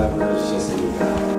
잘 불러주셨습니다.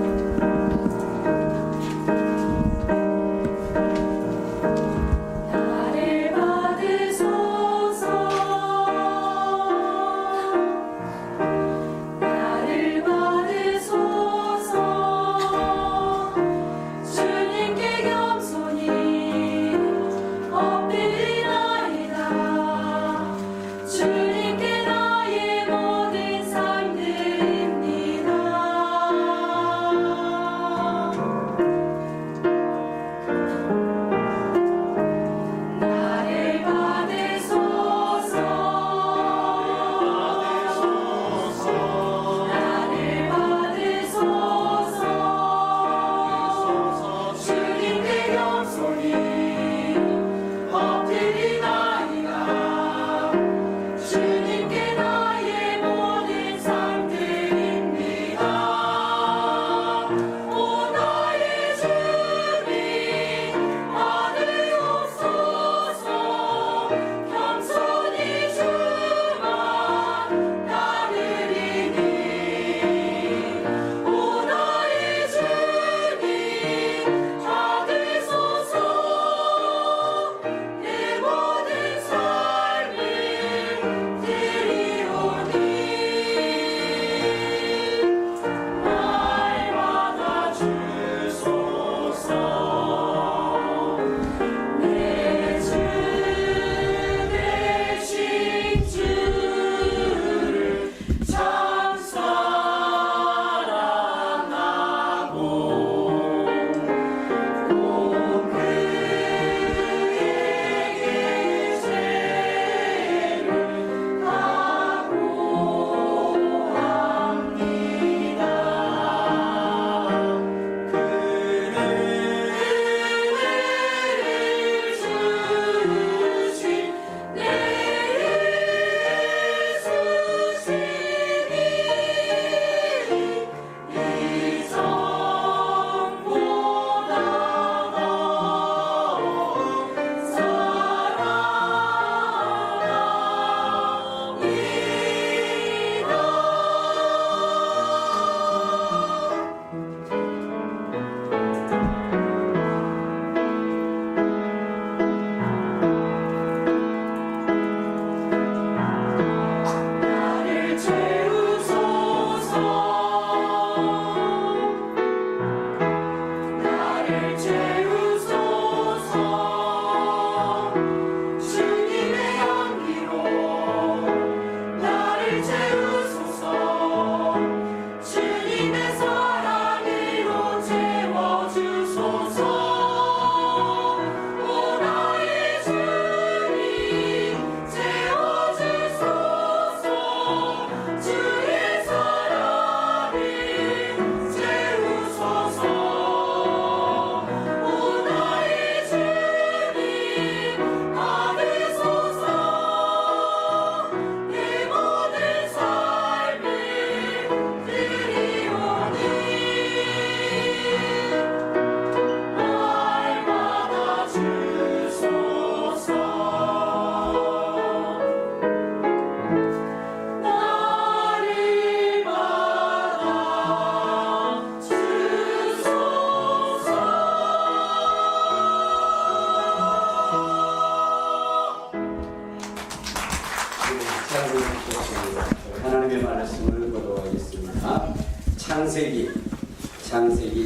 하나님의 말씀을 보도록 하겠습니다. 창세기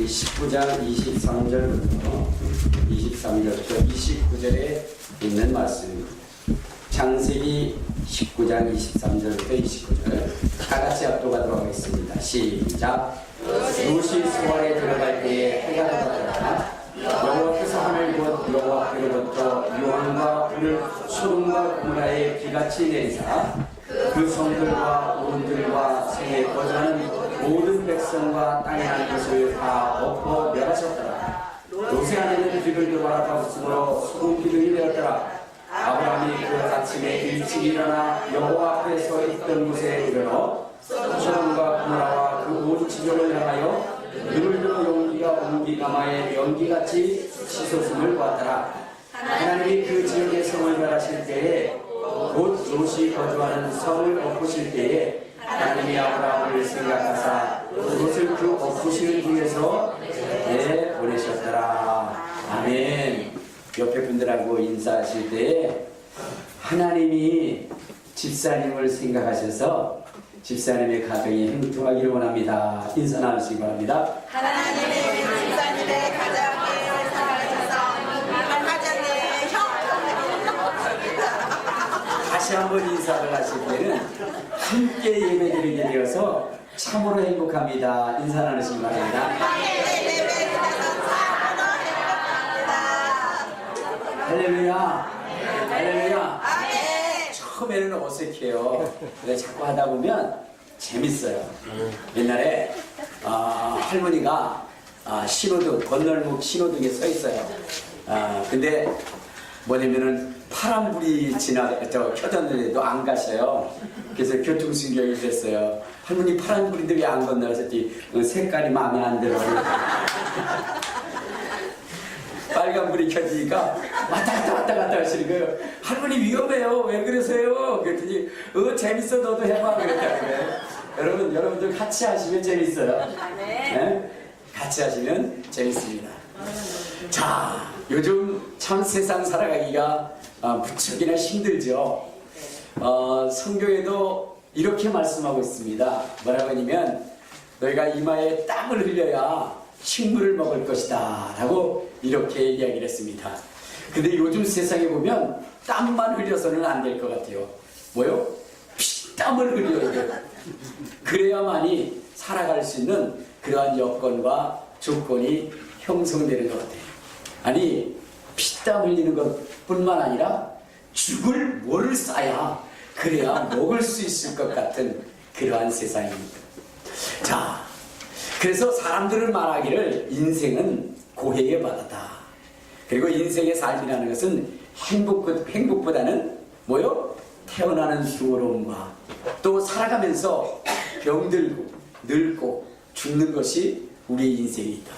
19장 23절부터 29절에 있는 말씀입니다. 창세기 19장 23절부터 29절 다 같이 압도하도록 하겠습니다. 시작. 롯이 소알에 들어갈 때에 해가 돋았더라. 여호와께서 하늘 곧 여호와께로부터 유황과 불을 소돔과 고모라에 비같이 내리사 그 성들과 온들과 생에 거주하는 모든 백성과 땅에 난 것을 다 엎어 멸하셨더라. 롯의 아내는 비둘기 바라바스으로 소금 기둥이 되었더라. 아브라함이 그 아침에 일찍 일어나 여호와 앞에 서 있던 곳에 이르러 소돔과 고모라와 그 온 지역을 향하여 눈을 들어 용기가 옹기가마에 연기같이 치솟음을 보았더라. 하나님이 그 지역의 성을 멸하실 때에 곧 롯이 거주하는 성을 엎으실 때에 하나님이 아브라함을 생각하사 그것을 그 엎으시는 위해서 보내셨더라. 아멘. 옆에 분들하고 인사하실 때 하나님이 집사님을 생각하셔서 집사님의 가정이 행복하기를 원합니다. 인사 나누시기 바랍니다. 하나님의 집사님의 가정을 사랑하셔서 가정의 형통하게 다시 한번 인사를 하실 때는 함께 예배드리게 되어서 참으로 행복합니다. 인사 나누시기 바랍니다. 할렐루야. 할렐루야. 처음에는 어색해요. 근데 자꾸 하다 보면 재밌어요. 옛날에 할머니가 신호등, 건널목 신호등에 서 있어요. 근데 뭐냐면은 파란불이 켜졌는데도 안 가셔요. 그래서 교통신경이 됐어요. 할머니 파란불인데 왜 안 건너셨지? 색깔이 마음에 안 들어. 빨간불이 켜지니까 왔다 갔다 하시는 거예요. 할머니 위험해요. 왜 그러세요? 그랬더니 재밌어 너도 해봐 그랬다는 거예요. 여러분들 같이 하시면 재밌어요. 네? 같이 하시면 재밌습니다. 자, 요즘 참 세상 살아가기가 무척이나 힘들죠. 성경에도 이렇게 말씀하고 있습니다. 뭐라고 하냐면 너희가 이마에 땀을 흘려야 식물을 먹을 것이다 라고 이렇게 이야기를 했습니다. 근데 요즘 세상에 보면 땀만 흘려서는 안 될 것 같아요. 뭐요? 피땀을 흘려야 돼요. 그래야만이 살아갈 수 있는 그러한 여건과 조건이 형성되는 것 같아요. 아니 피땀 흘리는 것뿐만 아니라 죽을 뭐를 쌓아야 그래야 먹을 수 있을 것 같은 그러한 세상입니다. 자, 그래서 사람들은 말하기를 인생은 고해의 바다다. 그리고 인생의 삶이라는 것은 행복보다는 뭐요? 태어나는 수고로움과 또 살아가면서 병들고 늙고 죽는 것이 우리의 인생이다.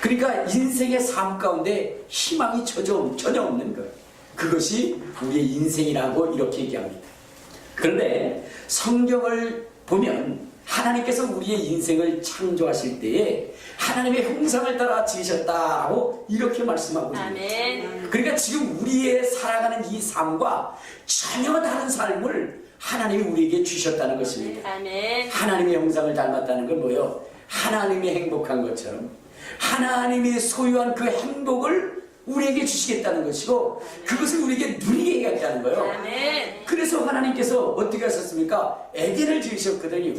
그러니까 인생의 삶 가운데 희망이 전혀 없는 것. 그것이 우리의 인생이라고 이렇게 얘기합니다. 그런데 성경을 보면 하나님께서 우리의 인생을 창조하실 때에 하나님의 형상을 따라 지으셨다고 이렇게 말씀하고 있습니다. 그러니까 지금 우리의 살아가는 이 삶과 전혀 다른 삶을 하나님이 우리에게 주셨다는 것입니다. 하나님의 형상을 닮았다는 건 뭐예요? 하나님이 행복한 것처럼 하나님이 소유한 그 행복을 우리에게 주시겠다는 것이고 그것을 우리에게 누리게 해야겠다는 거예요. 그래서 하나님께서 어떻게 하셨습니까? 에덴을 지으셨거든요.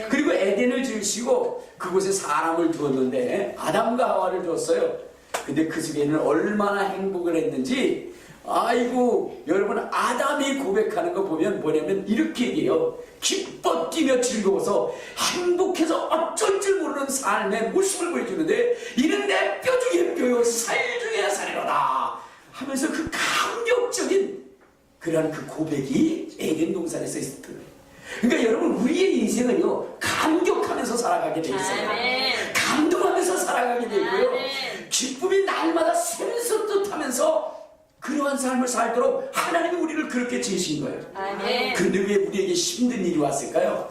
그리고 에덴을 지으시고 그곳에 사람을 두었는데 아담과 하와를 줬어요. 근데 그 속에는 얼마나 행복을 했는지 아이고 여러분 아담이 고백하는 거 보면 뭐냐면 이렇게 얘기해요. 기뻐 뛰며 즐거워서 행복해서 어쩔 줄 모르는 삶의 모습을 보여주는데 이는 내 뼈 중에 뼈요 살 중에 살이로다 하면서 그 감격적인 그러한 그 고백이 에덴 동산에서 있었던 거예요. 그러니까 여러분 우리의 인생은요 감격하면서 살아가게 돼 있어요. 감동하면서 살아가게 되고요 기쁨이 날마다 샘솟듯하면서 그러한 삶을 살도록 하나님이 우리를 그렇게 지으신 거예요. 그런데 왜 우리에게 힘든 일이 왔을까요?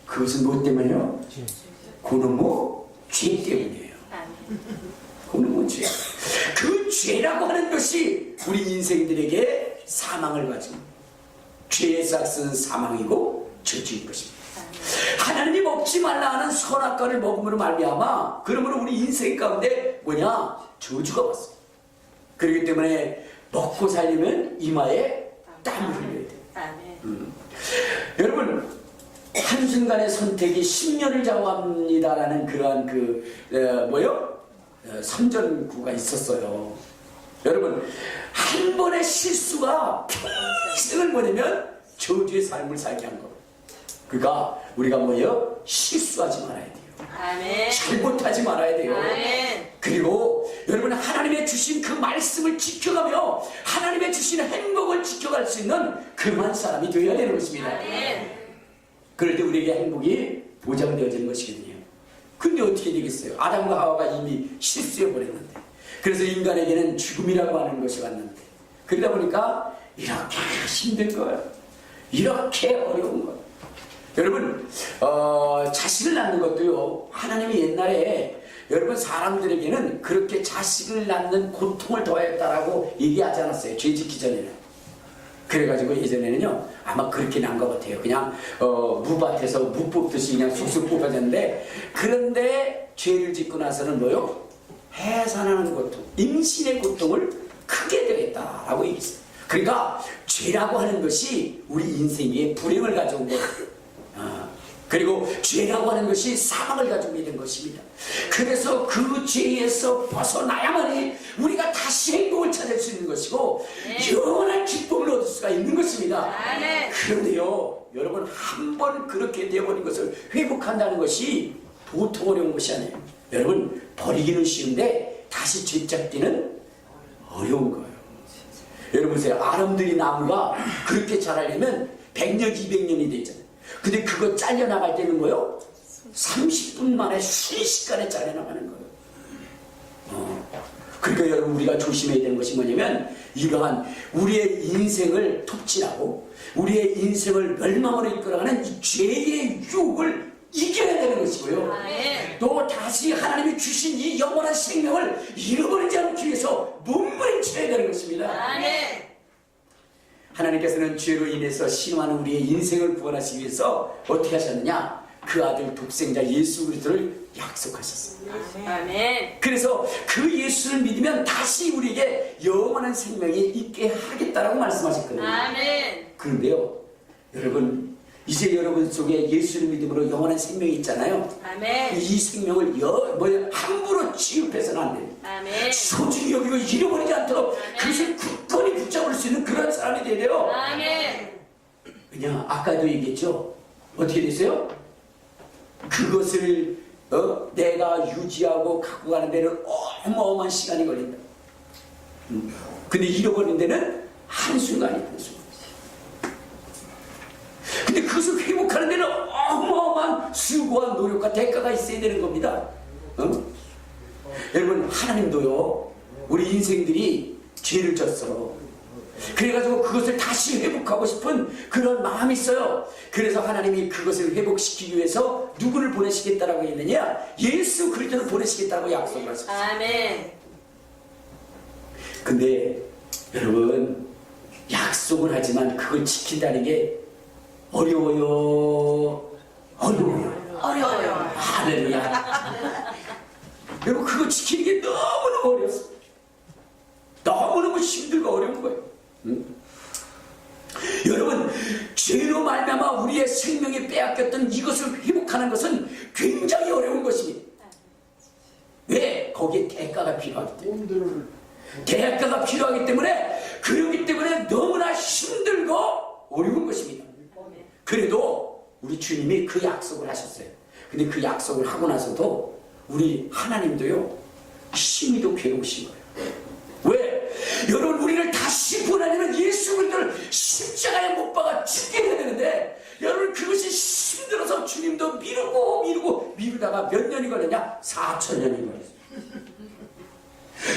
그것은 무엇 때문이에요? 그는 뭐 죄 때문이에요. 그는 뭐 죄. 그 죄라고 하는 것이 우리 인생들에게 사망을 가집니다. 죄의 싹은 사망이고 저주인 것입니다. 하나님이 먹지 말라 하는 선악과를 먹음으로 말미암아 그러므로 우리 인생 가운데 뭐냐? 저주가 왔습니다. 그렇기 때문에 먹고 살려면 이마에 땀을 흘려야 돼요. 여러분 한순간의 선택이 10년을 좌우합니다라는 그러한 선전구가 있었어요. 여러분 한 번의 실수가 평생을 뭐냐면 저주의 삶을 살게 한 거예요. 그러니까 우리가 뭐예요? 실수하지 말아야 돼요. 잘못하지 말아야 돼요. 그리고 여러분 하나님의 주신 그 말씀을 지켜가며 하나님의 주신 행복을 지켜갈 수 있는 그러한 사람이 되어야 되는 것입니다. 그럴 때 우리에게 행복이 보장되어지는 것이거든요. 근데 어떻게 되겠어요? 아담과 하와가 이미 실수해버렸는데 그래서 인간에게는 죽음이라고 하는 것이 왔는데 그러다 보니까 이렇게 힘든 거예요. 이렇게 어려운 거예요. 여러분 자식을 낳는 것도요, 하나님이 옛날에 여러분 사람들에게는 그렇게 자식을 낳는 고통을 더했다라고 얘기하지 않았어요. 죄 짓기 전에는. 그래가지고 예전에는요 아마 그렇게 난 것 같아요. 그냥 무밭에서 무 뽑듯이 그냥 쑥쑥 뽑아졌는데, 그런데 죄를 짓고 나서는 뭐요? 해산하는 고통, 임신의 고통을 크게 더했다라고 얘기했어요. 그러니까 죄라고 하는 것이 우리 인생에 불행을 가져온 거예요. 그리고 죄라고 하는 것이 사망을 가져오게 된 것입니다. 그래서 그 죄에서 벗어나야만이 우리가 다시 행복을 찾을 수 있는 것이고 영원한 기쁨을 얻을 수가 있는 것입니다. 그런데요 여러분, 한 번 그렇게 되어버린 것을 회복한다는 것이 보통 어려운 것이 아니에요. 여러분, 버리기는 쉬운데 다시 되찾기는 어려운 거예요. 여러분 보세요. 아름드리 나무가 그렇게 자라려면 100년 200년이 되잖아요. 근데 그거 잘려나갈 때는 뭐요? 30분 만에 순식간에 잘려나가는 거예요. 그러니까 여러분, 우리가 조심해야 되는 것이 뭐냐면, 이러한 우리의 인생을 톱질하고 우리의 인생을 멸망으로 이끌어가는 이 죄의 유혹을 이겨야 되는 것이고요. 또 다시 하나님이 주신 이 영원한 생명을 잃어버리지 않기 위해서 몸부림쳐야 되는 것입니다. 하나님께서는 죄로 인해서 신음하는 우리의 인생을 구원하시기 위해서 어떻게 하셨느냐? 그 아들 독생자 예수 그리스도를 약속하셨습니다. 그래서 그 예수를 믿으면 다시 우리에게 영원한 생명이 있게 하겠다라고 말씀하셨거든요. 그런데요 여러분, 이제 여러분 속에 예수를 믿음으로 영원한 생명이 있잖아요. 이 생명을 함부로 취급해서는 안 돼요. 소중히 여기고 잃어버리지 않도록 그것을 굳건히 붙잡을 수 있는 그런 사람이 돼야 돼요. 왜냐, 아까도 얘기했죠. 어떻게 됐어요? 그것을 내가 유지하고 갖고 가는 데는 어마어마한 시간이 걸린다. 근데 잃어버린 데는 한순간이에요. 한순간. 근데 그것을 회복하는 데는 어마어마한 수고와 노력과 대가가 있어야 되는 겁니다. 여러분, 하나님도요 우리 인생들이 죄를 졌어. 그래가지고 그것을 다시 회복하고 싶은 그런 마음이 있어요. 그래서 하나님이 그것을 회복시키기 위해서 누구를 보내시겠다라고 했느냐? 예수 그리스도를 보내시겠다고 약속을 하셨어요. 근데 여러분, 약속을 하지만 그걸 지킨다는 게 어려워요. 할렐루야. 여러분, 그거 지키는 게 너무너무 어렵습니다. 너무너무 힘들고 어려운 거예요. 여러분, 죄로 말미암아 우리의 생명이 빼앗겼던 이것을 회복하는 것은 굉장히 어려운 것입니다. 왜? 거기에 대가가 필요하기 때문에. 대가가 필요하기 때문에, 그렇기 때문에 너무나 힘들고 어려운 것입니다. 그래도 우리 주님이 그 약속을 하셨어요. 근데 그 약속을 하고 나서도 우리 하나님도요 심히도 괴로우신 거예요. 왜? 여러분, 우리를 다시 구원하려면 예수 그리스도를 십자가에 못 박아 죽게 해야 되는데, 여러분 그것이 힘들어서 주님도 미루다가 몇 년이 걸렸냐? 4,000년이 걸렸어요.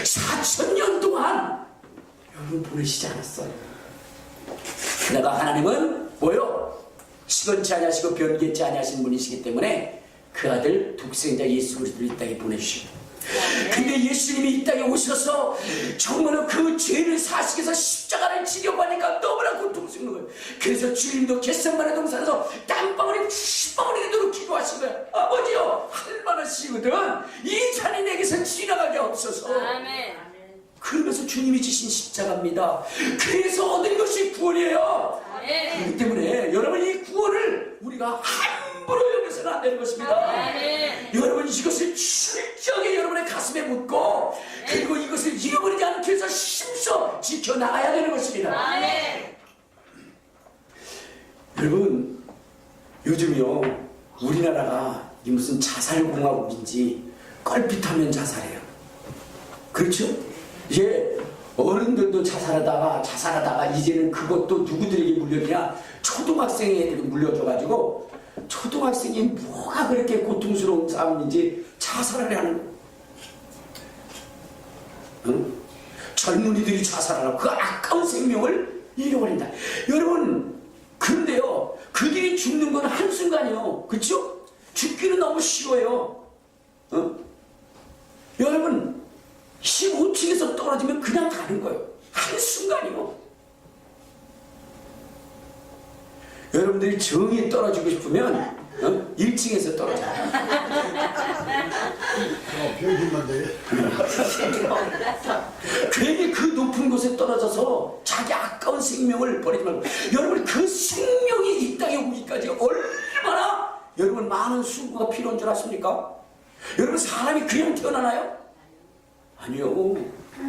4,000년 동안 여러분 보내시지 않았어요. 내가 하나님은 뭐요? 시건치 아니하시고 변개치 아니하신 분이시기 때문에 그 아들 독생자 예수 그리스도를 이 땅에 보내주시고, 근데 예수님이 이 땅에 오셔서 정말로 그 죄를 사시기 위해서 십자가를 지려보니까 너무나 고통스러운 거예요. 그래서 주님도 겟세마네 동산에서 땀방울이 핏방울이 기도하신 거예요. 아버지요, 할 만하시거든 이 잔이 내게서 지나가게 없어서. 그러면서 주님이 지신 십자가입니다. 그래서 얻은 것이 구원이에요. 그렇기 때문에 여러분, 이 구원을 우리가 함부로 여겨서는 안 되는 것입니다. 여러분, 이것을 철저하게 여러분의 가슴에 묻고, 그리고 이것을 잃어버리지 않기 위해서 힘써 지켜나가야 되는 것입니다. 여러분, 요즘요 우리나라가 이 무슨 자살공화국인지 껄핏하면 자살해요. 그렇죠? 이제 어른들도 자살하다가 이제는 그것도 누구들에게 물려주냐? 초등학생 애들이 물려줘가지고, 초등학생이 뭐가 그렇게 고통스러운 싸움인지 자살을 하는 거예요. 응? 젊은이들이 자살하라고 그 아까운 생명을 잃어버린다. 여러분, 그런데요, 그들이 죽는 건 한순간이요. 그쵸? 죽기는 너무 쉬워요. 여러분, 15층에서 떨어지면 그냥 가는 거예요. 한순간이요. 여러분들이 정이 떨어지고 싶으면 1층에서 떨어져요. 병신만 돼. 괜히 그 높은 곳에 떨어져서 자기 아까운 생명을 버리지 말고, 여러분 그 생명이 이 땅에 오기까지 얼마나 여러분 많은 수고가 필요한 줄 아십니까? 여러분 사람이 그냥 태어나나요? 아니요.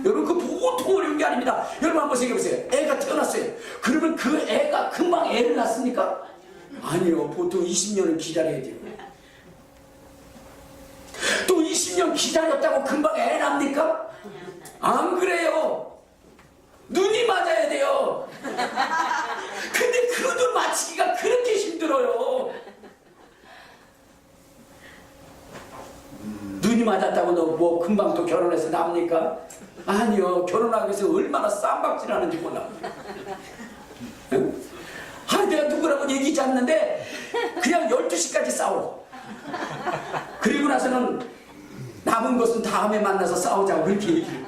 여러분 그 보통 어려운 게 아닙니다. 여러분 한번 생각해보세요. 애가 태어났어요. 그러면 그 애가 금방 애를 낳습니까? 아니요. 보통 20년은 기다려야 돼요. 또 20년 기다렸다고 금방 애 낳습니까? 안 그래요. 눈이 맞아야 돼요. 근데 그 눈 맞추기가 그렇게 힘들어요. 눈이 맞았다고 너 뭐 금방 또 결혼해서 납니까? 아니요. 결혼하기 위해서 얼마나 쌈박질하는지 몰라. 응? 내가 누구라고 얘기하지 않는데 그냥 12시까지 싸워. 그리고 나서는 남은 것은 다음에 만나서 싸우자고 그렇게 얘기해요.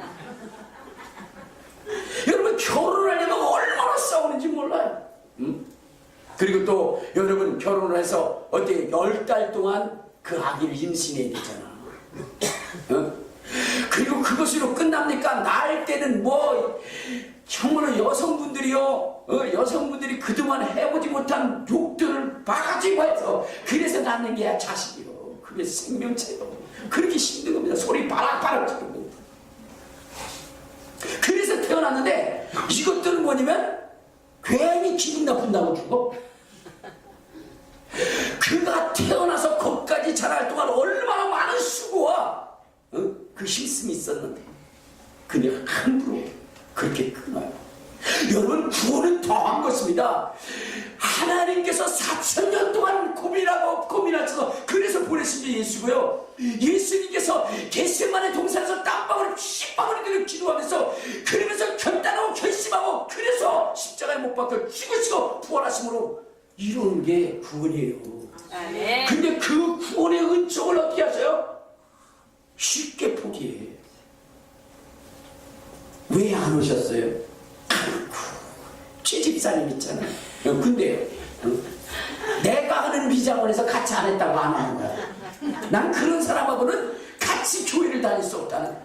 여러분 결혼하려면 얼마나 싸우는지 몰라요. 응? 그리고 또 여러분 결혼을 해서 어떻게 10달 동안 그 아기를 임신해야 되잖아. 그리고 그것으로 끝납니까? 낳을 때는 뭐 정말로 여성분들이요, 여성분들이 그동안 해보지 못한 욕들을 바가지고 해서 그래서 낳는 게 자식이요. 그게 생명체요. 그렇게 힘든 겁니다. 소리 바락바락 지르고. 그래서 태어났는데 이것들은 뭐냐면 괜히 기분 나쁜다고 죽어. 그가 태어나서 거기까지 자랄 동안 얼마나 많은 수고와 그 힘씀이 있었는데 그냥 함부로 그렇게 끊어요. 여러분 구원은 더한 것입니다. 하나님께서 4,000년 동안 고민하셔서 그래서 보내신 게 예수고요. 예수님께서 겟세마네 동산에서 땀방울을 핏방울을 기도하면서 그러면서 결단하고 결심하고 그래서 십자가에 못 박혀 죽으시고 부활하심으로 이루는 게 구원이에요. 근데 그 구원의 은총을 어떻게 하세요? 쉽게 포기해. 왜 안 오셨어요? 아이고, 취집사님 있잖아요. 근데 내가 하는 비장원에서 같이 안 했다고 안 하는 거야. 난 그런 사람하고는 같이 교회를 다닐 수 없다는 거야.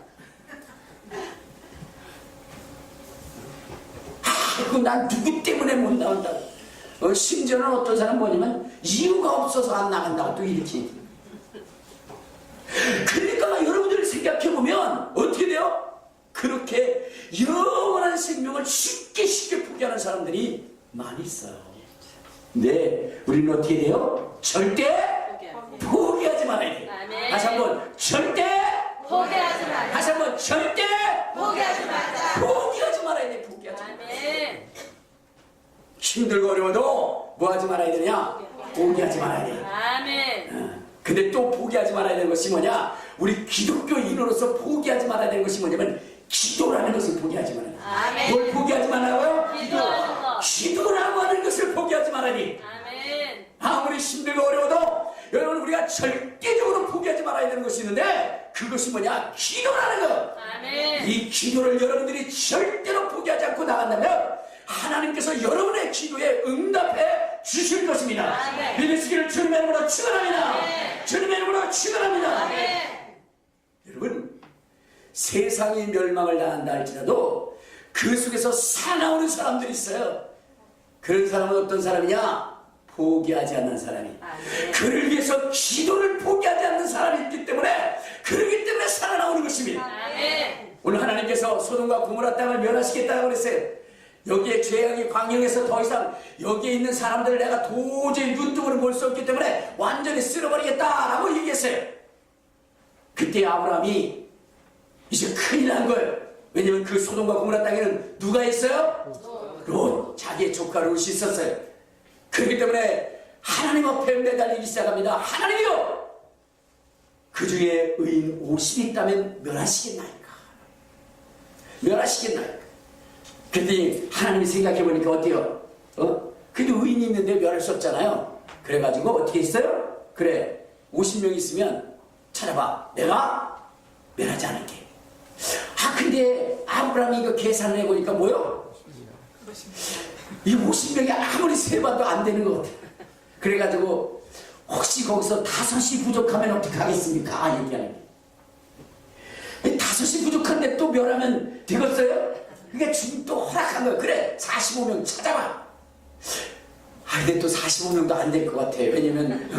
아이고, 난 누구 때문에 못 나온다고. 심지어는 어떤 사람 뭐냐면 이유가 없어서 안 나간다고 또 이렇게. 그러니까 여러분들 생각해보면 어떻게 돼요? 그렇게 영원한 생명을 쉽게 포기하는 사람들이 많이 있어요. 근데 우리는 어떻게 돼요? 절대 포기하지 말아야 돼요. 다시 한번 절대 포기하지 말자. 다시 한번 절대 포기하지 말자. 포기하지 말아야 돼. 포기하지 말아야 돼. 힘들고 어려워도 뭐 하지 말아야 되냐? 포기하지 말아야 돼. 아멘. 근데 또 포기하지 말아야 되는 것이 뭐냐? 우리 기독교인으로서 포기하지 말아야 되는 것이 뭐냐면 기도라는 것을 포기하지 말아야 돼. 아멘. 뭘 포기하지 말아요? 기도하는 것. 기도라고 하는 것을 포기하지 말아야지. 아멘. 아무리 힘들고 어려워도 여러분 우리가 절대적으로 포기하지 말아야 되는 것이 있는데 그것이 뭐냐? 기도라는 것. 아멘. 이 기도를 여러분들이 절대로 포기하지 않고 나간다면 하나님께서 여러분의 기도에 응답해 주실 것입니다. 아멘. 믿으시기를 주님의 이름으로 축원합니다. 아멘. 주님의 이름으로 축원합니다. 아멘. 여러분 세상이 멸망을 당한다 할지라도 그 속에서 살아오는 사람들이 있어요. 그런 사람은 어떤 사람이냐? 포기하지 않는 사람이. 아멘. 그를 위해서 기도를 포기하지 않는 사람이 있기 때문에 그러기 때문에 살아나오는 것입니다. 아멘. 오늘 하나님께서 소돔과 고모라 땅을 멸하시겠다고 그랬어요. 여기에 죄악이 광영해서 더 이상 여기에 있는 사람들을 내가 도저히 눈뜨고는 볼 수 없기 때문에 완전히 쓸어버리겠다라고 얘기했어요. 그때 아브라함이 이제 큰일 난 거예요. 왜냐면 그 소돔과 고모라 땅에는 누가 있어요? 롯, 자기의 조카 롯이 있었어요. 그렇기 때문에 하나님 앞에 매달리기 시작합니다. 하나님이요, 그 중에 의인 50이 있다면 멸하시겠나이까? 멸하시겠나이까? 그랬더니 하나님이 생각해보니까 어때요? 근데 의인이 있는데 멸할 수 없잖아요. 그래가지고 어떻게 했어요? 그래 50명 있으면 찾아봐. 내가 멸하지 않을게. 아 근데 아브라함이 이거 계산을 해보니까 뭐요? 이 50명이 아무리 세봐도 안 되는 것 같아. 그래가지고 혹시 거기서 5이 부족하면 어떻게 하겠습니까? 얘기하는 게 5이 부족한데 또 멸하면 되겠어요? 그게 주님 또 허락한 거예요. 그래 45명 찾아봐. 아 근데 또 45명도 안 될 것 같아. 왜냐면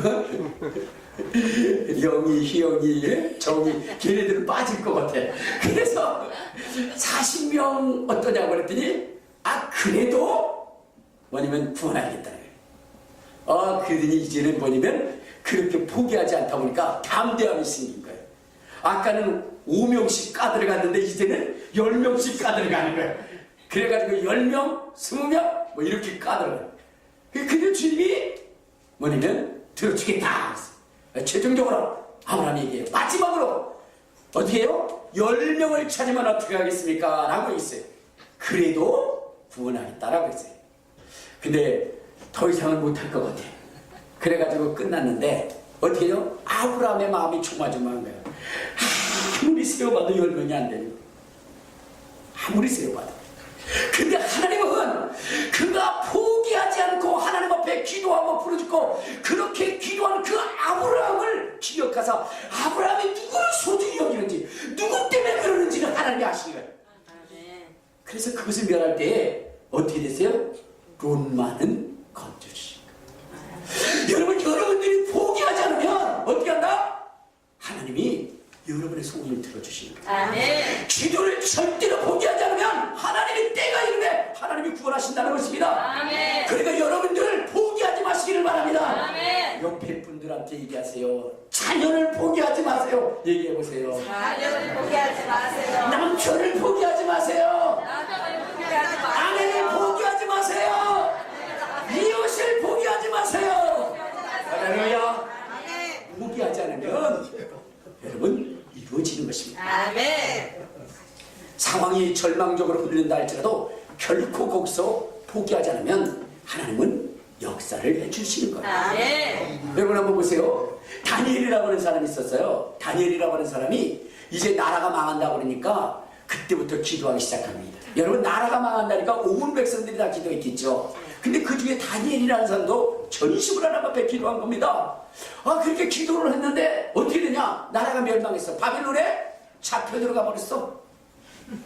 영이, 희영이, 정이 걔네들은 빠질 것 같아. 그래서 40명 어떠냐고 그랬더니 아 그래도 뭐냐면 구원하겠다. 그러더니 이제는 뭐냐면 그렇게 포기하지 않다 보니까 담대함이 생긴 거예요. 아까는 5명씩 까들어갔는데 이제는 10명씩 까들어가는 거예요. 그래가지고 10명, 20명 뭐 이렇게 까들어가요. 근데 주님이 뭐냐면 들어주겠다. 최종적으로 아브라함이 얘기해요. 마지막으로 어떻게 해요? 10명을 찾으면 어떻게 하겠습니까? 라고 있어요. 그래도 구원하겠다라고 했어요. 근데 더 이상은 못할 것 같아. 그래가지고 끝났는데 어떻게 해요? 아브라함의 마음이 조마조마한 거예요. 아무리 세워봐도 10명이 안 되는 거예요. 아무리 세워봐도. 근데 하나님은 그가 포기하지 않고 하나님 앞에 기도하고 부르짖고 그렇게 기도하는 그 아브라함을 기억하사 아브라함이 누구를 소중히 여기는지 누구 때문에 그러는지를 하나님이 아시는 거예요. 그래서 그것을 멸할 때에 어떻게 됐어요? 롯만은 건져주신 거예요. 여러분들이 포기하지 않으면 어떻게 한다? 하나님이 여러분의 소원을 들어주시는 거예요. 아멘. 기도를 절대로 포기하지 않으면 하나님이 때가 이르되 하나님이 구원하신다는 것입니다. 아멘. 그러니까 여러분들 포기하지 마시기를 바랍니다. 아멘. 옆에 분들한테 얘기하세요. 자녀를 포기하지 마세요. 얘기해 보세요. 자녀를 포기하지 마세요. 남편을 포기하지 마세요. 남편을 포기하지 마세요. 아내를 포기하지 마세요. 이웃을 포기하지 마세요. 할렐루야. 포기하지 않으면 여러분 이루어지는 것입니다. 아멘. 상황이 절망적으로 흐른다 할지라도 결코 거기서 포기하지 않으면 하나님은 역사를 해주시는 거예요. 아멘. 여러분 한번 보세요. 다니엘이라고 하는 사람이 있었어요. 다니엘이라고 하는 사람이 이제 나라가 망한다고 그러니까 그때부터 기도하기 시작합니다. 여러분 나라가 망한다니까 온 백성들이 다 기도했겠죠. 근데 그 중에 다니엘이라는 사람도 전심으로 하나님 앞에 기도한 겁니다. 그렇게 기도를 했는데 어떻게 되냐? 나라가 멸망했어. 바빌론에 잡혀 들어가 버렸어.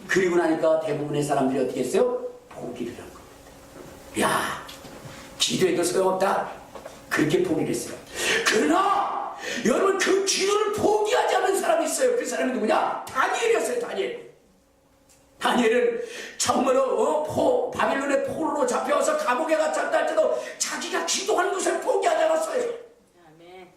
그리고 나니까 대부분의 사람들이 어떻게 했어요? 포기를 한 겁니다. 야, 기도해도 소용없다. 그렇게 포기를 했어요. 그러나 여러분 그 기도를 포기하지 않은 사람이 있어요. 그 사람이 누구냐? 다니엘이었어요. 다니엘은 정말로 바빌론의 포로로 잡혀와서 감옥에 갇혔다 할지도 자기가 기도하는 것을 포기하지 않았어요. 아멘.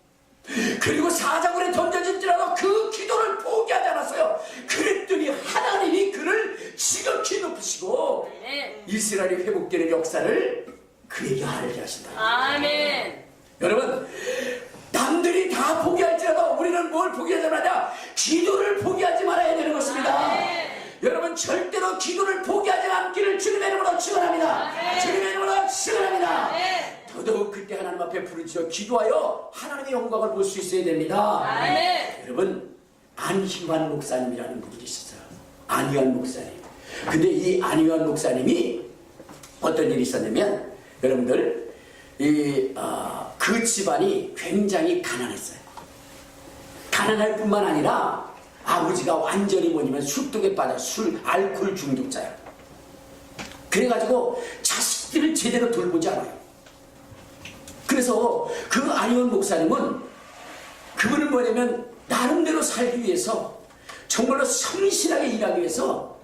그리고 사자굴에 던져질지라도 그 기도를 포기하지 않았어요. 그랬더니 하나님이 그를 지극히 높이시고 아멘. 이스라엘이 회복되는 역사를 그에게 알게 하신다. 아멘. 여러분 남들이 다 포기할지라도 우리는 뭘 포기하지 말아야 기도를 포기하지 말아야 되는 것입니다. 아멘. 여러분 절대로 기도를 포기하지 않기를 주님의 이름으로 축원합니다. 아멘. 주님의 이름으로 축원합니다. 아멘. 더더욱 그때 하나님 앞에 부르짖어 기도하여 하나님의 영광을 볼 수 있어야 됩니다. 아멘. 여러분 안희환 목사님이라는 분이 있었어요. 안희환 목사님. 근데 이 안희환 목사님이 어떤 일이 있었냐면 여러분들 그 집안이 굉장히 가난했어요. 가난할 뿐만 아니라 아버지가 완전히 뭐냐면 술독에 빠져 알코올 중독자예요. 그래가지고 자식들을 제대로 돌보지 않아요. 그래서 그 안희원 목사님은 그분은 뭐냐면 나름대로 살기 위해서 정말로 성실하게 일하기 위해서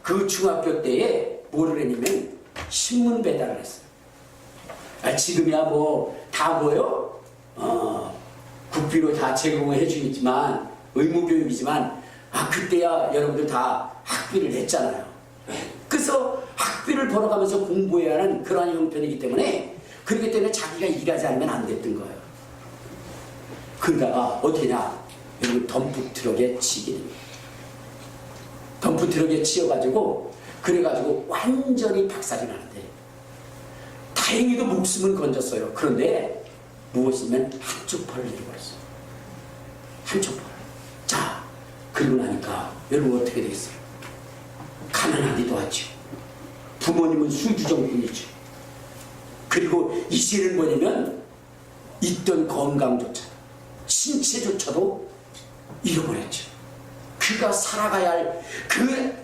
그 중학교 때에 뭐를 했냐면 신문 배달을 했어요. 지금이야 다 뭐요? 국비로 다 제공을 해주겠지만 의무교육이지만 그때야 여러분들 다 학비를 냈잖아요. 그래서 학비를 벌어가면서 공부해야 하는 그러한 형편이기 때문에 그렇기 때문에 자기가 일하지 않으면 안 됐던 거예요. 그러다가 어떻게 하냐? 여러분 덤프트럭에 치게 됩니다. 덤프트럭에 치여가지고 그래가지고 완전히 박살이 나는데 다행히도 목숨은 건졌어요. 그런데 무엇이면 한쪽 팔을 잃어버렸어요. 한쪽 팔. 자, 그리고 나니까 여러분 어떻게 되겠어요? 가난하기도 하죠. 부모님은 수주정뿐이죠. 그리고 이제는 뭐냐면 있던 건강조차, 신체조차도 잃어버렸죠. 그가 살아가야 할 그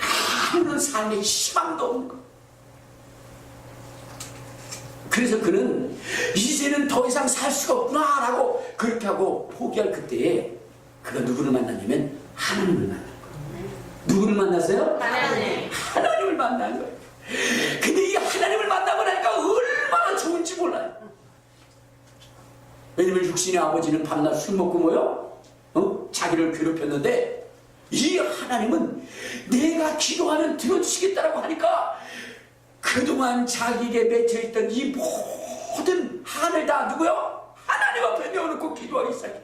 아무런 삶의 희망도 없는 것. 그래서 그는 이제는 더 이상 살 수가 없구나라고 그렇게 하고 포기할 그때에 그가 누구를 만났냐면 하나님을 만난 거예요. 누구를 만났어요? 하나님. 하나님을 만난 거예요. 근데 이 하나님을 만나고 나니까 얼마나 좋은지 몰라요. 왜냐면 육신의 아버지는 밤낮 술 먹고 뭐요? 자기를 괴롭혔는데 이 하나님은 내가 기도하면 들어주시겠다라고 하니까 그동안 자기에게 맺혀있던 이 모든 한을 다 누구요? 하나님 앞에 내어놓고 기도하기 시작해요.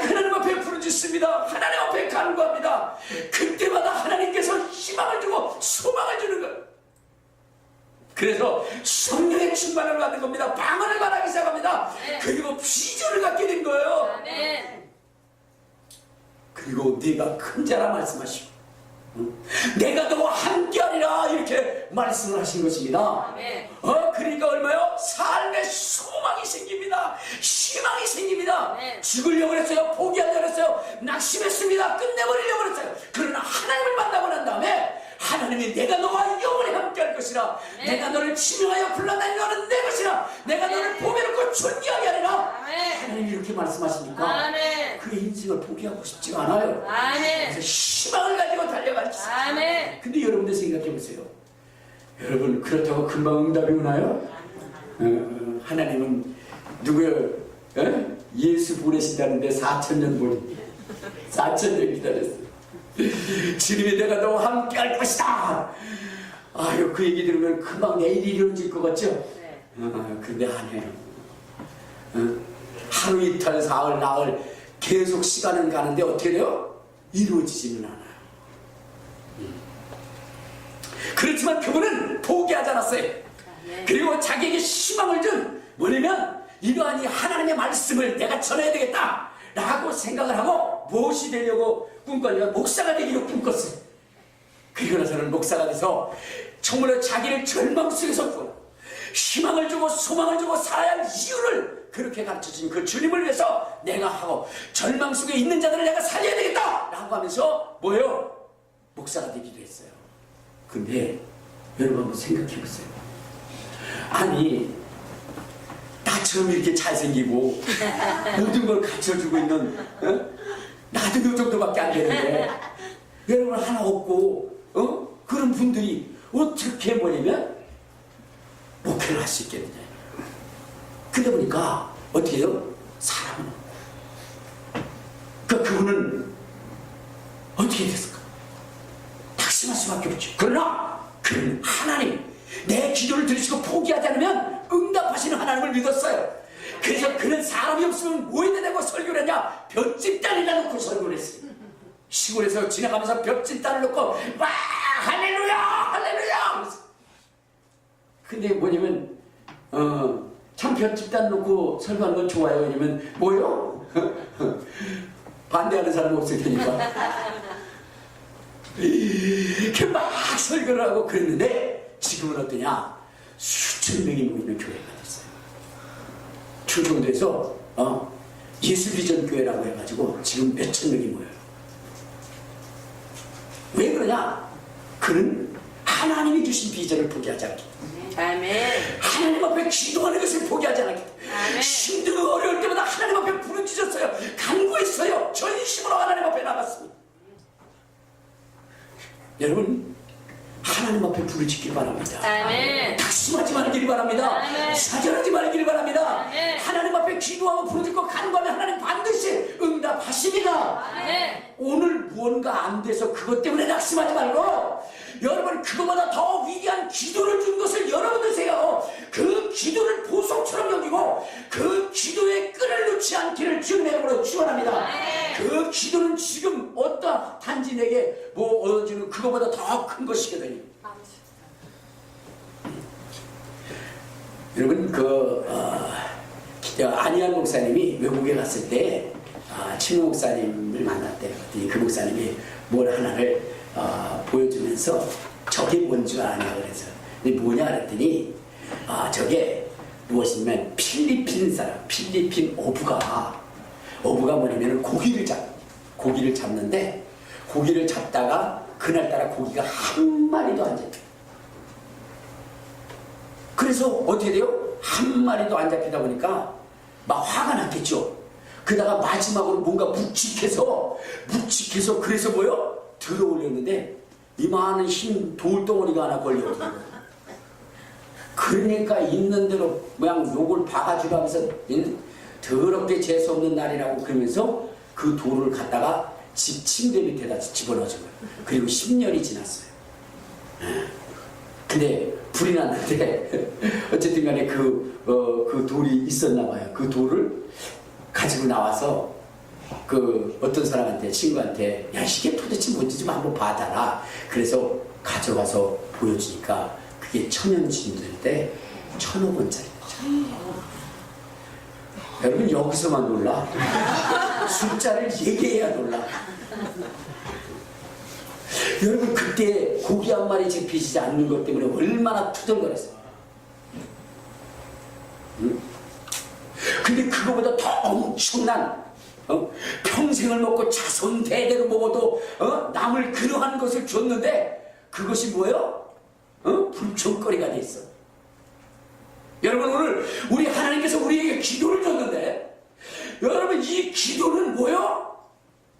하나님 앞에 부르짖습니다. 하나님 앞에 간구합니다. 그때마다 하나님께서 희망을 주고 소망을 주는 거예요. 그래서 성령의 충만을 받는 겁니다. 방언을 말하기 시작합니다. 그리고 비전을 갖게 된 거예요. 그리고 네가 큰 자라 말씀하시고 내가 너와 함께하리라 이렇게 말씀을 하신 것입니다. 그러니까 얼마요? 삶의 소망이 생깁니다. 희망이 생깁니다. 죽으려고 했어요. 포기하려고 했어요. 낙심했습니다. 끝내버리려고 했어요. 그러나 하나님을 만나고 난 다음에 하나님이 내가 너와 영원히 함께할 것이라. 내가 너를 지명하여 불러다니 너는 내 것이라. 내가 너를 보배롭고 존귀하게 하리라. 하나님이 이렇게 말씀하시니까 그의 인생을 포기하고 싶지가 않아요. 그래서 희망을 가지고 달려가죠. 근데 여러분들 생각해보세요. 여러분 그렇다고 금방 응답이 오나요? 하나님은 누구요? 예수 보내신다는데 4,000년 보니 4,000년 기다렸어요. 주님이 내가 너와 함께 할 것이다. 아유, 그 얘기 들으면 금방 내일이 이루어질 것 같죠? 근데 아니에요. 하루 이틀 사흘 나흘 계속 시간은 가는데 어떻게 돼요? 이루어지지는 않아요. 그렇지만 그분은 포기하지 않았어요. 그리고 자기에게 희망을 준 뭐냐면 이러한 이 하나님의 말씀을 내가 전해야 되겠다 라고 생각을 하고 무엇이 되려고 꿈꿔요? 목사가 되기로 꿈꿨어요. 그리고 나서는 목사가 돼서 정말로 자기를 절망 속에서 희망을 주고 소망을 주고 살아야 할 이유를 그렇게 가르쳐준 그 주님을 위해서 내가 하고 절망 속에 있는 자들을 내가 살려야 되겠다 라고 하면서 뭐예요? 목사가 되기도 했어요. 근데 여러분 한번 생각해 보세요. 아니 나처럼 이렇게 잘생기고 모든 걸 갖춰주고 있는 나도 이 정도밖에 안 되는데 여러분 하나 없고 그런 분들이 어떻게 뭐냐면 목회를 할 수 있겠느냐. 그러다 보니까 어떻게 해요? 사람은 그러니까 그분은 어떻게 됐을까? 낙심할 수밖에 없죠. 그러나 그는 하나님 내 기도를 들으시고 포기하지 않으면 응답하시는 하나님을 믿었어요. 그래서 그는 사람이 없으면 뭐 해야 되냐고 설교를 했냐? 볏짚단에다 놓고 설교를 했어요. 시골에서 지나가면서 볏짚단을 놓고 와 할렐루야 할렐루야. 근데 뭐냐면 참 볏짚단 놓고 설교하는 건 좋아요. 왜냐면 뭐요? 반대하는 사람 없을 테니까. 이렇게 막 설교를 하고 그랬는데 지금은 어떠냐? 수천 명이 모이는 교회가 됐어요. 충청도에서 예수비전 교회라고 해가지고 지금 몇천 명이 모여요. 왜 그러냐? 그는 하나님이 주신 비전을 포기하지 않기. 하나님 앞에 기도하는 것을 포기하지 않았기. 힘들고 어려울 때마다 하나님 앞에 부르짖었어요. 간구했어요. 전심으로 하나님 앞에 나갔습니다. 여러분 하나님 앞에 부르짖길 바랍니다. 낙심하지 말기를 바랍니다. 좌절하지 말기를 바랍니다. 하나님 앞에 기도하고 부르짖고 간구하면 하나님 반드시 응답하십니다. 오늘 무언가 안 돼서 그것 때문에 낙심하지 말고 여러분 그것보다 더 위대한 기도를 준 것을 여러분들 생각하고 그 기도를 보석처럼 여기고 그 기도에 끈을 놓지 않기를 주님의 이름으로 축원합니다. 그 기도는 지금 어떠 단지 내게 뭐 얻어지는 그것보다 더 큰 것이거든요. 여러분 안희환 목사님이 외국에 갔을 때 친호 목사님을 만났대요. 그랬더니 그 목사님이 뭘 하나를 보여주면서 저게 뭔 줄 아냐 그래서 근데 뭐냐 그랬더니 저게 무엇이냐면 필리핀 어부가 뭐냐면 고기를 잡는데 고기를 잡다가 그날따라 고기가 한 마리도 안 잡혀. 그래서 어떻게 돼요? 한 마리도 안 잡히다 보니까 막 화가 났겠죠. 그러다가 마지막으로 뭔가 묵직해서 그래서 뭐요? 들어 올렸는데 이만한 흰 돌덩어리가 하나 걸려오더라고요. 그러니까 있는 대로 그냥 욕을 박아주라 하면서 더럽게 재수없는 날이라고 그러면서 그 돌을 갖다가 집 침대 밑에다 집어넣어준 거예요. 그리고 10년이 지났어요. 근데 불이 났는데 어쨌든 간에 그 돌이 있었나 봐요. 그 돌을 가지고 나와서 그 어떤 사람한테 친구한테 야 이게 도대체 뭔지 좀 한번 봐달라. 그래서 가져가서 보여주니까 그게 천연진주인데 1,000억 원짜리. 여러분 여기서만 놀라. 숫자를 얘기해야 놀라. 여러분 그때 고기 한 마리 잡히지 않는 것 때문에 얼마나 투덜거렸어요. 응? 근데 그거보다 더 엄청난 평생을 먹고 자손 대대로 먹어도 남을 그러한 것을 줬는데 그것이 뭐예요? 불평거리가 돼 있어. 여러분 오늘 우리 하나님께서 우리에게 기도를 줬는데 여러분 이 기도는 뭐예요?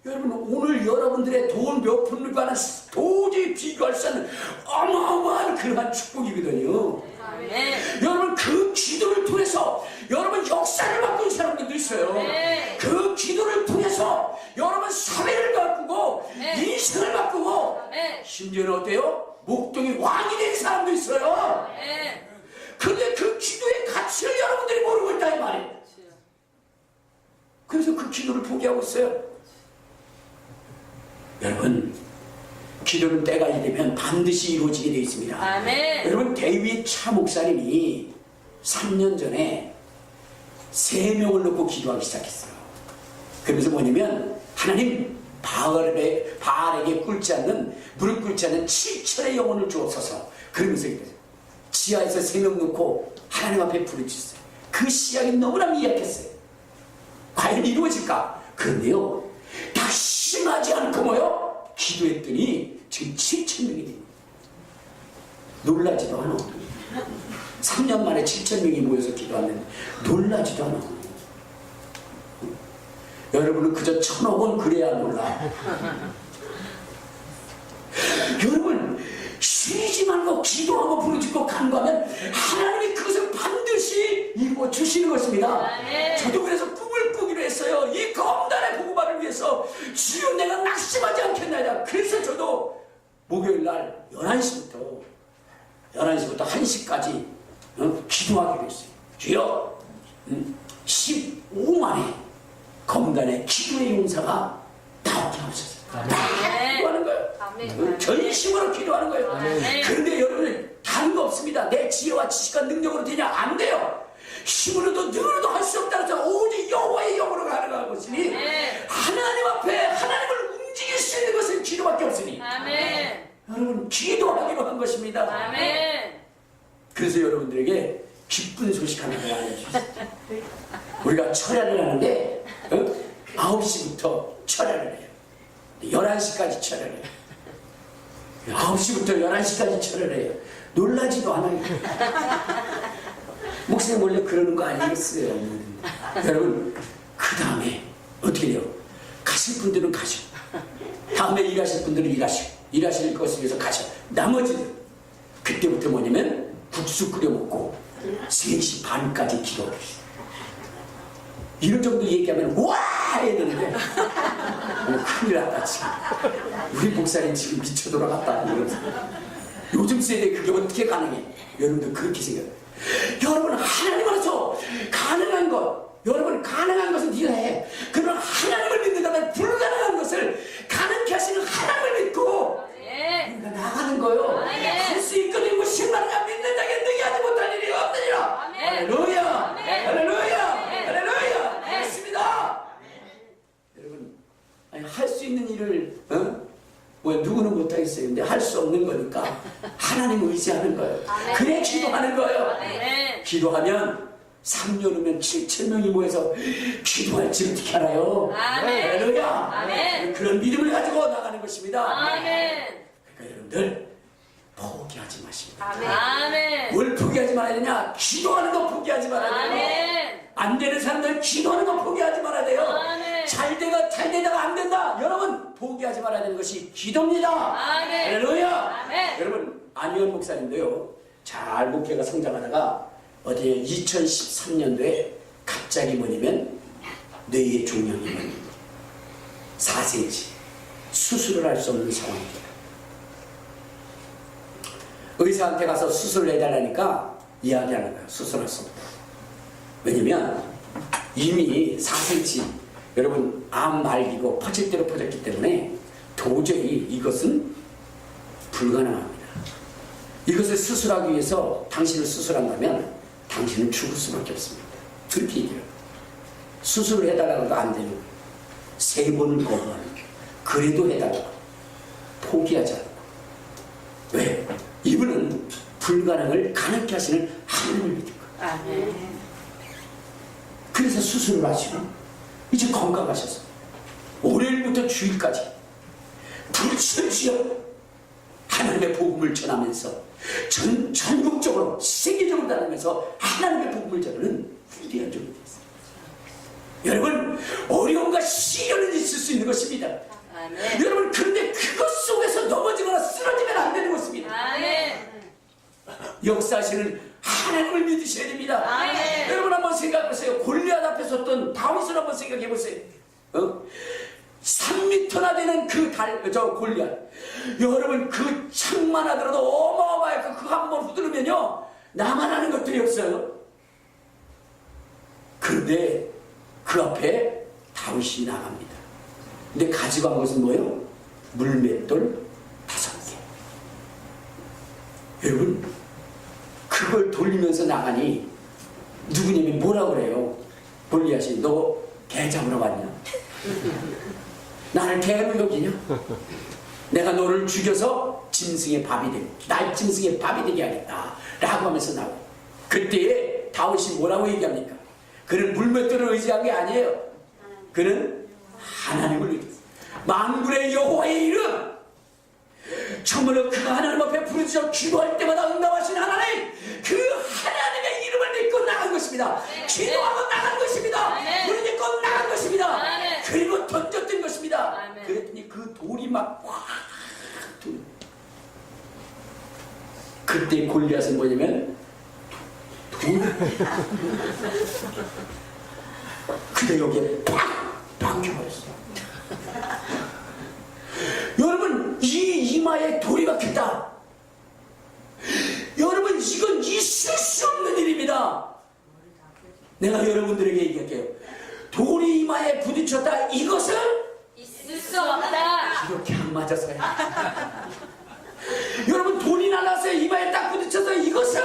여러분 오늘 여러분들의 돈 몇 푼과는 도저히 비교할 수 없는 어마어마한 그러한 축복이거든요. 아멘. 여러분 그 기도를 통해서 여러분 역사를 바꾼 사람들도 있어요. 네. 그 기도를 통해서 여러분 사회를 바꾸고 네. 인생을 바꾸고 네. 심지어는 어때요? 목동이 왕이 된 사람도 있어요. 네. 근데 그 기도의 가치를 여러분들이 모르고 있다 이 말이에요. 그래서 그 기도를 포기하고 있어요. 여러분 기도는 때가 이르면 반드시 이루어지게 되어 있습니다. 아멘. 여러분 데이빗 차 목사님이 3년 전에 3명을 놓고 기도하기 시작했어요. 그러면서 뭐냐면 하나님 바알에게 무릎 꿇지 않는 7천의 영혼을 주옵소서. 그러면서 지하에서 3명 놓고 하나님 앞에 부르짖었어요. 그 시작이 너무나 미약했어요. 과연 이루어질까? 그런데요 다 심하지 않고 뭐요? 기도했더니 지금 7,000명이 됩니다. 놀라지도 않아. 3년 만에 7,000명이 모여서 기도하는데 놀라지도 않아. 여러분은 그저 1,000억 원 그래야 놀라. 여러분 쉬지 말고 기도하고 부르짖고 간구하면 하나님이 그것을 반드시 이루어 주시는 것입니다. 저도 그래서 꿈을 꾸기로 했어요. 이 검단의 복음화를 위해서 주여 내가 낙심하지 않겠나이다. 그래서 저도 목요일날 11시부터 1시까지 기도하기로 했어요. 주여 15만의 검단의 기도의 용사가 나오게 하옵소서. 기도하는 거예요. 전심으로 기도하는 거예요. 그런데 여러분 다른 거 없습니다. 내 지혜와 지식과 능력으로 되냐? 안 돼요. 힘으로도 능으로도 할 수 없다고 해서 오직 여호와의 영으로 가능한 것이니 하나님 앞에 하나님을 움직일 수 있는 것은 기도밖에 없으니 여러분 기도하기로 한 것입니다. 그래서 여러분들에게 기쁜 소식 하나를 알려주세요. 우리가 철야를 하는데 9시부터 철야를 해요. 11시까지 철야를 해요. 9시부터 11시까지 철야를 해요. 놀라지도 않아요. 목사님 원래 그러는 거 아니겠어요? 여러분 그 다음에 어떻게 돼요? 가실 분들은 가시고 다음에 일하실 분들은 일하실 것을 위해서 가셔. 나머지는 그때부터 뭐냐면 국수 끓여 먹고 3시 반까지 기도를 해요. 이런 정도 얘기하면 와! 해야 되는데 큰일 났다 지금. 우리 목사님 지금 미쳐 돌아갔다 이러면서. 요즘 세대에 그게 어떻게 가능해? 여러분들 그렇게 생각해요. 여러분 하나님 안에서 가능한 것, 여러분 가능한 것은 네가 해. 그러나 하나님을 믿는다면 불가능한 것을 가능케 하시는 하나님을 믿고 우리가 나가는 거예요. 할 수 있거든. 10만 원 믿는 자에게 능히 하지 못할 일이 없느니라. 할 수 있는 일을 뭐 누구는 못하겠어요. 근데 할 수 없는 거니까 하나님 의지하는 거예요. 그래 기도하는 거예요. 아멘. 기도하면 3년 후면 7,000명이 모여서 기도할지 어떻게 알아요? 아멘. 할렐루야. 아멘. 그런 믿음을 가지고 나가는 것입니다. 아멘. 그러니까 여러분들 포기하지 마십니다. 아멘. 뭘 포기하지 말아야 되냐? 기도하는 거 포기하지 말아야 돼요. 아멘. 안 되는 사람들 기도하는 거 포기하지 말아야 돼요. 아멘. 잘 되다가 안 된다. 여러분 포기하지 말아야 되는 것이 기도입니다. 아멘. 할렐루야. 아멘. 여러분 안희원 목사님도요. 잘 목회가 성장하다가 어디에 2013년도에 갑자기 뭐냐면 뇌의 종양이 4cm 수술을 할 수 없는 상황입니다. 의사한테 가서 수술을 해달라니까 이야기하는 거예요. 수술할 수 없다. 왜냐면 이미 4cm 여러분 암 말기고 퍼질 대로 퍼졌기 때문에 도저히 이것은 불가능합니다. 이것을 수술하기 위해서 당신을 수술한다면 당신은 죽을 수밖에 없습니다. 그렇게 얘기해요. 수술을 해달라고 해도 안 되는 거예요. 3번을 거부하는 거예요. 그래도 해달라고 포기하지 않고. 왜? 이분은 불가능을 가능케 하시는 하나님을 믿은 거예요. 아멘. 그래서 수술을 하시고 이제 건강하셔서 월요일부터 주일까지 불철주야 하나님의 복음을 전하면서 전국적으로 세계적으로 다니면서 하나님의 복음을 전하는 위대한 종이 되었습니다. 여러분 어려움과 시련은 있을 수 있는 것입니다. 아멘. 여러분 그런데 그것 속에서 넘어지거나 쓰러지면 안 되는 것입니다. 아멘. 역사하시는 하나님을 믿으셔야 됩니다. 아멘. 여러분 한번 생각해보세요. 골리앗 앞에 섰던 다윗을 한번 생각해보세요. 3m나 되는 저 골리앗. 여러분 그 창만 하더라도 어마어마하게 그 한 번 후들으면요 나만 하는 것들이 없어요. 그런데 그 앞에 다윗이 나갑니다. 근데 가지고 간 것은 뭐예요? 물맷돌 5개. 여러분 그걸 돌리면서 나가니 누구님이 뭐라 그래요? 골리앗이 너 개 잡으러 왔냐? 나를 개로 여기냐? 내가 너를 죽여서 짐승의 밥이 되고 날 짐승의 밥이 되게 하겠다 라고 하면서 나와요. 그때 다윗이 뭐라고 얘기합니까? 그는 물맷돌을 의지한 게 아니에요. 그는 하나님을 의지했어요. 만군의 여호와의 이름, 정말로 그가 하나님 앞에 부르짖어 기도할 때마다 응답하신 하나님, 그 하나님의 이름을 믿고 나간 것입니다. 기도하고 나간 것입니다. 부르짖고 나간 것입니다. 그리고 던졌던 것입니다. 그랬더니 그 돌이 막 그때 골리앗은 뭐냐면 돌. 근데 여기에 팍 박혀버렸어. 여러분 이 이마에 돌이 박혔다. 여러분 이건 있을 수 없는 일입니다. 내가 여러분들에게 얘기할게요. 돌이 이마에 부딪혔다. 이것은 있을 수 없다. 이렇게 안 맞아서요. 여러분 돌이 날라서 이마에 딱 부딪혀서 이것은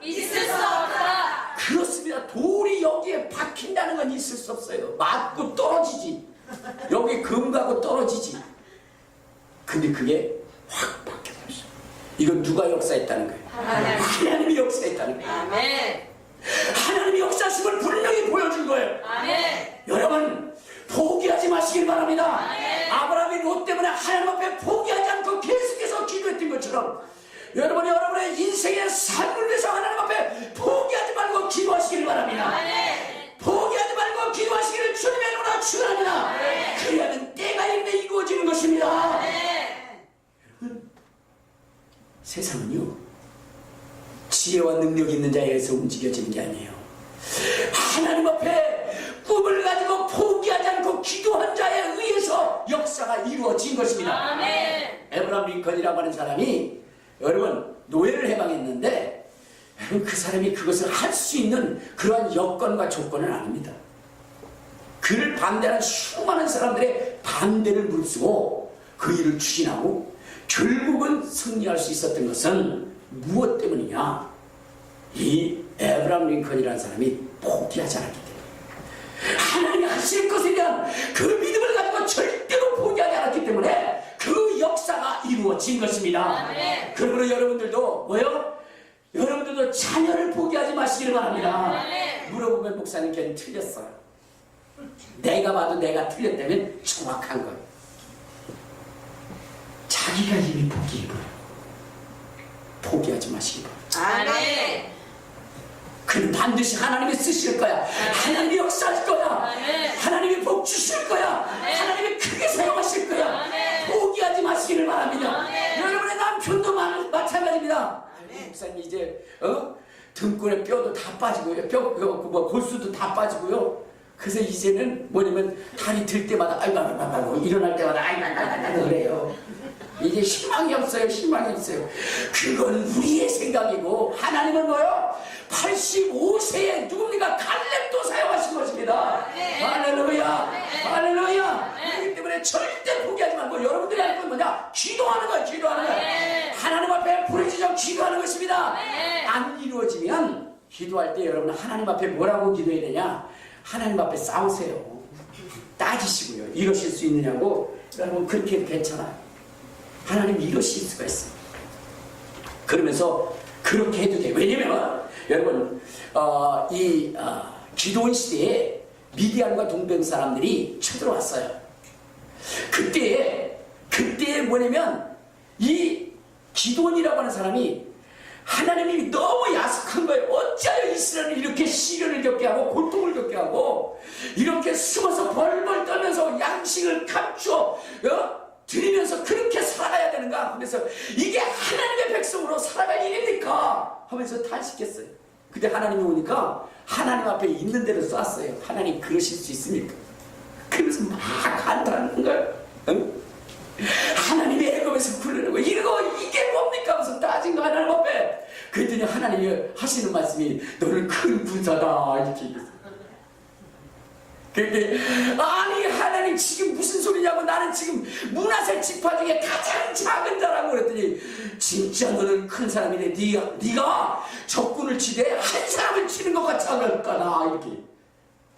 있을 수 없다. 그렇습니다. 돌이 여기에 박힌다는 건 있을 수 없어요. 맞고 떨어지지. 여기 금 가고 떨어지지. 근데 그게 확 박혀버렸어. 이건 누가 역사했다는 거예요? 하나님이 역사했다는 거예요. 아멘. 하나님이 역사하심을 분명히 보여준 거예요. 아멘. 여러분 포기하지 마시길 바랍니다. 아브라함이 롯 때문에 하나님 앞에 포기하지 않고 계속해서 기도했던 것처럼 여러분이 여러분의 인생의 삶을 위해서 하나님 앞에 포기하지 말고 기도하시길 바랍니다. 포기하지 말고 기도하시기를 주님의 이름으로 축원합니다. 그리하면 때가 이르면 이루어지는 것입니다. 여러분 세상은요 지혜와 능력 있는 자에 의해서 움직여지는 게 아니에요. 하나님 앞에 꿈을 가지고 포기하지 않고 기도한 자에 의해서 역사가 이루어진 것입니다. 아멘. 에브라함 링컨이라고 하는 사람이 여러분 노예를 해방했는데 그 사람이 그것을 할 수 있는 그러한 여건과 조건은 아닙니다. 그를 반대하는 수많은 사람들의 반대를 무릅쓰고 그 일을 추진하고 결국은 승리할 수 있었던 것은 무엇 때문이냐? 이 에브라함 링컨이라는 사람이 포기하지 않았기 때문에. 하나님이 하실 것에 대한 그 믿음을 가지고 절대로 포기하지 않았기 때문에 그 역사가 이루어진 것입니다. 아멘. 그러므로 여러분들도 뭐요? 여러분들도 자녀를 포기하지 마시기를 바랍니다. 아멘. 물어보면 목사님께는 틀렸어요. 내가 봐도 내가 틀렸다면 정확한 거예요. 자기가 이미 포기해버려요. 포기하지 마시기 바랍니다. 아멘. 그는 반드시 하나님이 쓰실 거야. 하나님이 역사할 거야. 아멘. 하나님이 복 주실 거야. 아멘. 하나님이 크게 사용하실 거야. 아멘. 포기하지 마시기를 바랍니다. 아멘. 여러분의 남편도 마찬가지입니다. 목사님 이제 등골에 뼈도 다 빠지고요. 골수도 다 빠지고요. 그래서 이제는 뭐냐면 다리 들 때마다 아이고 일어날 때마다 아이고 그래요. 이제 희망이 없어요. 희망이 없어요. 그건 우리의 생각이고 하나님은 뭐요? 85세에 누굽니까? 갈렙도 사용하신 것입니다. 할렐루야. 할렐루야. 그렇기 때문에 절대 포기하지 말고 여러분들이 할 건 뭐냐? 기도하는 거예요. 기도하는 거예요. 하나님 앞에 부르짖어 기도하는 것입니다. 안 이루어지면 기도할 때 여러분 하나님 앞에 뭐라고 기도해야 되냐? 하나님 앞에 싸우세요. 따지시고요. 이러실 수 있느냐고. 여러분 그렇게 해도 괜찮아요. 하나님 이러실 수가 있어요. 그러면서 그렇게 해도 돼요. 왜냐면 여러분 기도원 시대에 미디안과 동방 사람들이 쳐들어왔어요. 그때에 뭐냐면 이 기도원이라고 하는 사람이 하나님이 너무 야속한 거예요. 어찌하여 이스라엘을 이렇게 시련을 겪게 하고 고통을 겪게 하고 이렇게 숨어서 벌벌 떨면서 양식을 감추어 드리면서 그렇게 살아가야 되는가? 그래서 이게 하나님의 백성으로 살아갈 일입니까? 하면서 탄식했어요. 근데 하나님이 오니까 하나님 앞에 있는 대로 쐈어요. 하나님 그러실 수 있습니까? 그래서 막 한다는 거예요. 응? 하나님이 애굽에서 굴려내고 이거 이게 뭡니까? 하면서 따진 거 하나님 앞에. 그랬더니 하나님이 하시는 말씀이 너는 큰 군사다 이렇게 얘기했어요. 그런데 아니 하나님 지금 무슨 소리냐고 나는 지금 문하세 지파 중에 가장 작은 자라고 그랬더니 진짜 너는 큰 사람이네. 네가 적군을 치되 한 사람을 치는 것 같지 않을까나 이렇게.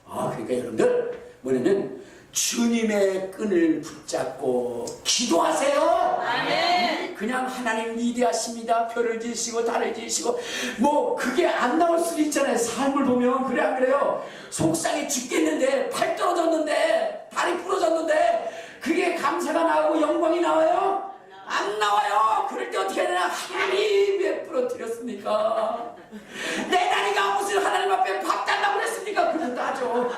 그러니까 여러분들 뭐냐면 주님의 끈을 붙잡고 기도하세요. 아멘. 그냥 하나님 위대하십니다. 별을 지으시고 달을 지으시고 뭐 그게 안 나올 수도 있잖아요. 삶을 보면 그래 안 그래요? 속상해 죽겠는데 팔 떨어졌는데 다리 부러졌는데 그게 감사가 나오고 영광이 나와요? 안 나와요. 그럴 때 어떻게 해야 되나? 하나님 왜 부러뜨렸습니까? 내 다리가 무슨 하나님 앞에 밥 달라고 그랬습니까? 그래서 따져.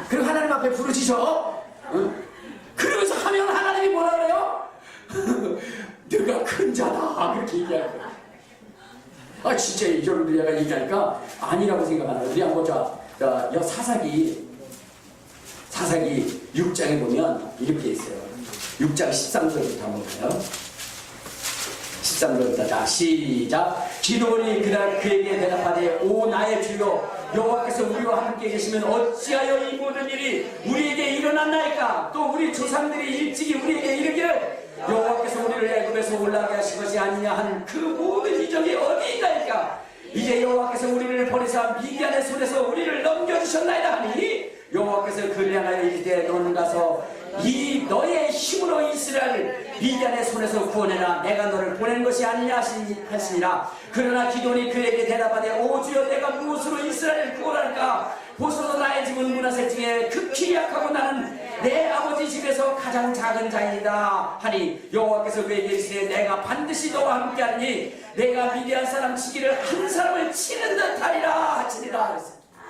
그리고 하나님 앞에 부르짖어. 그러면서 하면 하나님이 뭐라 그래요? 네가 큰 자다 그렇게 얘기할 거야. 진짜 여러분들이 내가 얘기하니까 아니라고 생각하는 거야. 우리 한번 보자. 사사기 6장에 보면 이렇게 있어요. 6장 13절부터 한번 볼까요? 13절부터 자 시작. 기도원이 그날 그에게 대답하되 오 나의 주여 여호와께서 우리와 함께 계시면 어찌하여 이 모든 일이 우리에게 일어났나이까? 또 우리 조상들이 일찍이 우리에게 이르기를 여호와께서 우리를 애굽에서 올라가게 하신 것이 아니냐 하는 그 모든 이적이 어디인가이까? 이제 여호와께서 우리를 버리사 미디안의 손에서 우리를 넘겨주셨나이다 하니 여호와께서 그를 향하여 이르되 너는 가서 이 너의 힘으로 이스라엘을 미디안의 손에서 구원해라. 내가 너를 보낸 것이 아니냐 하시니라. 그러나 기도니 그에게 대답하되 오 주여 내가 무엇으로 이스라엘을 구원할까? 보소서 나의 집은 문하세 중에 극히 약하고 나는 내 아버지 집에서 가장 작은 자이다 하니 여호와께서 그에게 이르시되 내가 반드시 너와 함께하니 내가 미디안 사람 치기를 한 사람을 치는 듯 하리라 하시니라.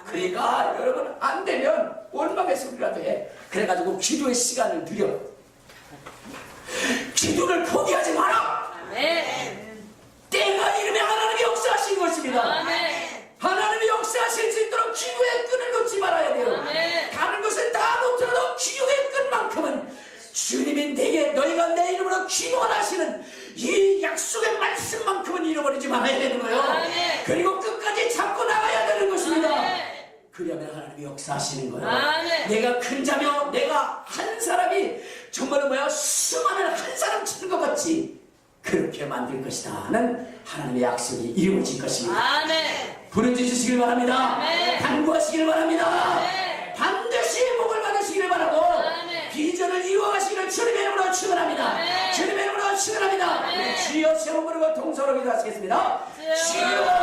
그러니까 여러분 안 되면 원망의 소리라도 해. 그래가지고 기도의 시간을 드려. 기도를 포기하지 마라. 아멘. 때가 이르면 하나님이 역사하신 것입니다. 아멘. 하나님이 역사하실 수 있도록 기도의 끈을 놓지 말아야 돼요. 아멘. 다른 것을 다 놓더라도 기도의 끈만큼은 주님이 내게 너희가 내 이름으로 기도하시는 이 약속의 말씀만큼은 잃어버리지 말아야 되는 거예요. 아멘. 그리고 끝까지 잡고 나가야 되는 것입니다. 아멘. 그러면 하나님이 역사하시는 거예요. 아멘. 내가 큰 자며 내가 한 사람이 정말로 수많은 한 사람 치는 것 같지. 그렇게 만들 것이다 하는 하나님의 약속이 이루어질 것입니다. 아멘. 부르짖으시길 바랍니다. 아멘. 간구하시길 바랍니다. 아멘. 반드시 복을 받으시길 바라고 아멘. 비전을 이루어가시기를 주님의 이름으로 축원합니다. 아멘. 주님의 이름으로 축원합니다. 아멘. 주여 세워 부르고 동서로 기도하시겠습니다. 주여. 주여